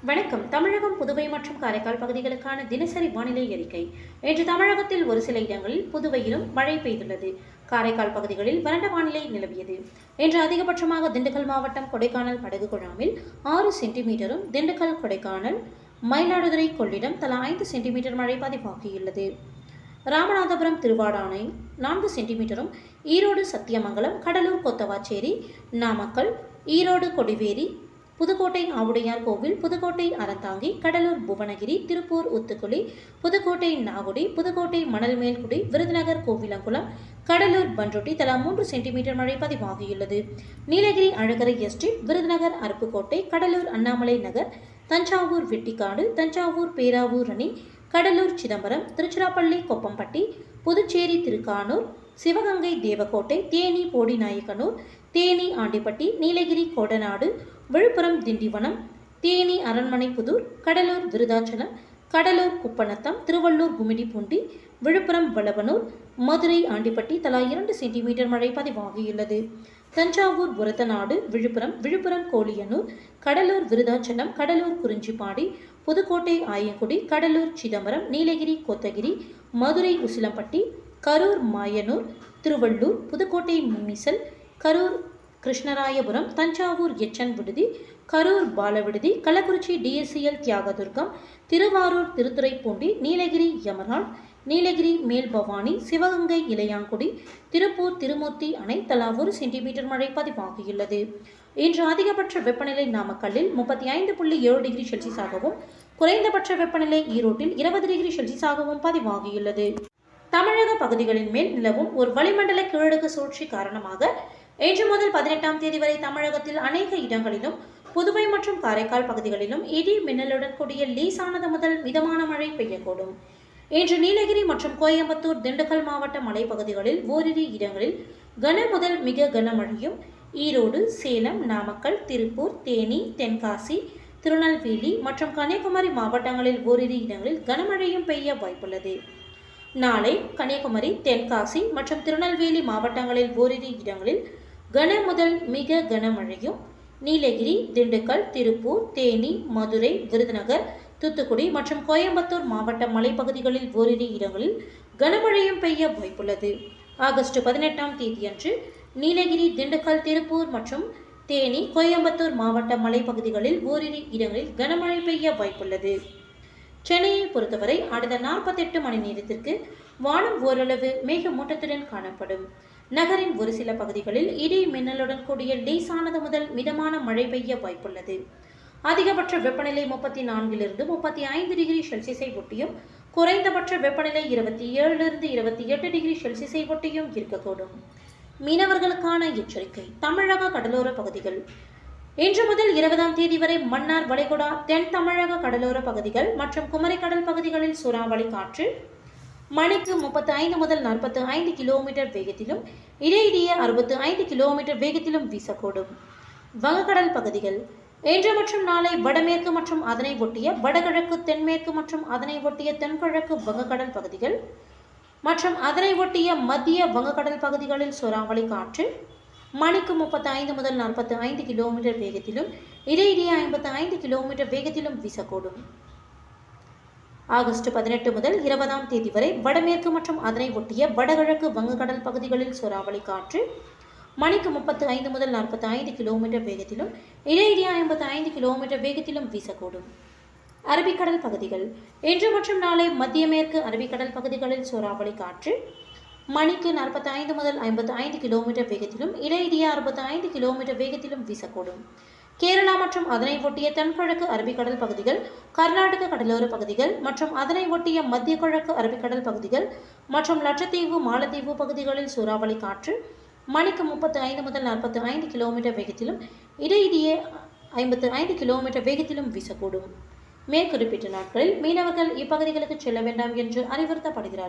வணக்கம். தமிழகம், புதுவை மற்றும் காரைக்கால் பகுதிகளுக்கான தினசரி வானிலை அறிக்கை. இன்று தமிழகத்தில் ஒரு சில இடங்களில், புதுவையிலும் மழை பெய்துள்ளது. காரைக்கால் பகுதிகளில் வறண்ட வானிலை நிலவியது. இன்று அதிகபட்சமாக திண்டுக்கல் மாவட்டம் கொடைக்கானல் படகு குழாமில் 6 சென்டிமீட்டரும், திண்டுக்கல், கொடைக்கானல், மயிலாடுதுறை, கொள்ளிடம் தலா 5 சென்டிமீட்டர் மழை பதிவாகியுள்ளது. ராமநாதபுரம், திருவாடானை 4 சென்டிமீட்டரும், ஈரோடு, சத்தியமங்கலம், கடலூர், கொத்தவாச்சேரி, நாமக்கல், ஈரோடு, கொடிவேரி, புதுக்கோட்டை, ஆவுடையார் கோவில், புதுக்கோட்டை, அறந்தாங்கி, கடலூர், புவனகிரி, திருப்பூர், ஊத்துக்குளி, புதுக்கோட்டை, நாகுடி, புதுக்கோட்டை, மணல்மேல்குடி, விருதுநகர், கோவிலங்குளம், கடலூர், பண்ருட்டி தலா 3 சென்டிமீட்டர் மழை பதிவாகியுள்ளது. நீலகிரி, அழகரை எஸ்டேட், விருதுநகர், அருப்புக்கோட்டை, கடலூர், அண்ணாமலை நகர், தஞ்சாவூர், வெட்டிக்காடு, தஞ்சாவூர், பேராவூர் அணி, கடலூர், சிதம்பரம், திருச்சிராப்பள்ளி, கொப்பம்பட்டி, புதுச்சேரி, திருக்கானூர், சிவகங்கை, தேவக்கோட்டை, தேனி, போடிநாயக்கனூர், தேனி, ஆண்டிப்பட்டி, நீலகிரி, கோடநாடு, விழுப்புரம், திண்டிவனம், தேனி, அரண்மனைப்புதூர், கடலூர், விருதாச்சலம், கடலூர், குப்பநத்தம், திருவள்ளூர், கும்மிடிப்பூண்டி, விழுப்புரம், வளவனூர், மதுரை, ஆண்டிப்பட்டி தலா 2 சென்டிமீட்டர் மழை பதிவாகியுள்ளது. தஞ்சாவூர், உரத்தநாடு, விழுப்புரம், கோலியனூர், கடலூர், விருதாச்சலம், கடலூர், குறிஞ்சிப்பாடி, புதுக்கோட்டை, ஆயக்குடி, கடலூர், சிதம்பரம், நீலகிரி, கோத்தகிரி, மதுரை, உசிலம்பட்டி, கரூர், மாயனூர், திருவள்ளூர், புதுக்கோட்டை, மிமிசல், கரூர், கிருஷ்ணராயபுரம், தஞ்சாவூர், எச்சன் விடுதி, கரூர், பாலவிடுதி, கள்ளக்குறிச்சி, டிஎஸ்சிஎல், தியாகதுர்கம், திருவாரூர், திருத்துறைப்பூண்டி, நீலகிரி, எமரால்ட், நீலகிரி, மேல்பவானி, சிவகங்கை, இளையாங்குடி, திருப்பூர், திருமூர்த்தி அணை தலா 1 சென்டிமீட்டர் மழை பதிவாகியுள்ளது. இன்று அதிகபட்ச வெப்பநிலை நாமக்கல்லில் 35.7 டிகிரி செல்சியஸாகவும், குறைந்தபட்ச வெப்பநிலை ஈரோட்டில் 20 டிகிரி செல்சியஸாகவும் பதிவாகியுள்ளது. தமிழக பகுதிகளின் மேல் நிலவும் ஒரு வளிமண்டல கீழடுக்கு சுழற்சி காரணமாக இன்று முதல் 18ஆம் தேதி வரை தமிழகத்தில் அநேக இடங்களிலும், புதுவை மற்றும் காரைக்கால் பகுதிகளிலும் இடி மின்னலுடன் கூடிய லேசானது முதல் மிதமான மழை பெய்யக்கூடும். இன்று நீலகிரி மற்றும் கோயம்புத்தூர், திண்டுக்கல் மாவட்ட மலைப்பகுதிகளில் ஓரிரு இடங்களில் கன முதல் மிக கனமழையும், ஈரோடு, சேலம், நாமக்கல், திருப்பூர், தேனி, தென்காசி, திருநெல்வேலி மற்றும் கன்னியாகுமரி மாவட்டங்களில் ஓரிரு இடங்களில் கனமழையும் பெய்ய வாய்ப்புள்ளது. நாளை கன்னியாகுமரி, தென்காசி மற்றும் திருநெல்வேலி மாவட்டங்களில் ஓரிரு இடங்களில் கன முதல் மிக கனமழையும், நீலகிரி, திண்டுக்கல், திருப்பூர், தேனி, மதுரை, விருதுநகர், தூத்துக்குடி மற்றும் கோயம்புத்தூர் மாவட்ட மலைப்பகுதிகளில் ஓரிரு இடங்களில் கனமழையும் பெய்ய வாய்ப்புள்ளது. ஆகஸ்ட் 18ஆம் தேதியன்று நீலகிரி, திண்டுக்கல், திருப்பூர் மற்றும் தேனி, கோயம்புத்தூர் மாவட்ட மலைப்பகுதிகளில் ஓரிரு இடங்களில் கனமழை பெய்ய வாய்ப்புள்ளது. சென்னையை பொறுத்தவரை அடுத்த 48 மணி நேரத்திற்கு வானம் ஓரளவு மேகமூட்டத்துடன் காணப்படும். நகரின் ஒரு சில பகுதிகளில் இடி மின்னலுடன் கூடிய லேசானது முதல் மிதமான மழை பெய்ய வாய்ப்புள்ளது. அதிகபட்ச வெப்பநிலை 34 35 டிகிரி செல்சியஸை ஒட்டியும், குறைந்தபட்ச வெப்பநிலை 27 28 டிகிரி செல்சியஸை ஒட்டியும் இருக்கக்கூடும். மீனவர்களுக்கான எச்சரிக்கை. தமிழக கடலோர பகுதிகள். இன்று முதல் 20ஆம் தேதி வரை மன்னார் வளைகுடா, தென் தமிழக கடலோர பகுதிகள் மற்றும் குமரிக்கடல் பகுதிகளில் சூறாவளி காற்று மணிக்கு 35 முதல் 45 கிலோமீட்டர் வேகத்திலும், இடையிடையே 65 கிலோமீட்டர் வேகத்திலும் வீசக்கூடும். வங்கக்கடல் பகுதிகள். இன்று மற்றும் நாளை வடமேற்கு மற்றும் அதனை ஒட்டிய வடகிழக்கு, தென்மேற்கு மற்றும் அதனை ஒட்டிய தென்கிழக்கு வங்கக்கடல் பகுதிகள் மற்றும் அதனை ஒட்டிய மத்திய வங்கக்கடல் பகுதிகளில் சூறாவளி காற்று மணிக்கு 35 முதல் 45 கிலோமீட்டர் வேகத்திலும், இடையிடையே 55 கிலோமீட்டர் வேகத்திலும் வீசக்கூடும். ஆகஸ்ட் 18 முதல் 20ஆம் தேதி வரை வடமேற்கு மற்றும் அதனை ஒட்டிய வடகிழக்கு வங்கக்கடல் பகுதிகளில் சூறாவளி காற்று மணிக்கு 35 முதல் 45 கிலோமீட்டர் வேகத்திலும், இடையிடையே 55 கிலோமீட்டர் வேகத்திலும் வீசக்கூடும். அரபிக்கடல் பகுதிகள். இன்று மற்றும் நாளை மத்திய மேற்கு அரபிக்கடல் பகுதிகளில் சூறாவளி காற்று மணிக்கு 45 முதல் 55 கிலோமீட்டர் வேகத்திலும், இடையிடையே 65 கிலோமீட்டர் வேகத்திலும் வீசக்கூடும். கேரளா மற்றும் அதனை ஒட்டிய தென்கிழக்கு அரபிக்கடல் பகுதிகள், கர்நாடக கடலோர பகுதிகள் மற்றும் அதனை ஒட்டிய மத்திய கிழக்கு அரபிக்கடல் பகுதிகள் மற்றும் லட்சத்தீவு, மாலத்தீவு பகுதிகளில் சூறாவளி காற்று மணிக்கு 35 முதல் 45 கிலோமீட்டர் வேகத்திலும், இடையிடையே 55 கிலோமீட்டர் வேகத்திலும் வீசக்கூடும். மேற்குறிப்பிட்ட நாட்களில் மீனவர்கள் இப்பகுதிகளுக்கு செல்ல வேண்டாம் என்று அறிவுறுத்தப்படுகிறார்.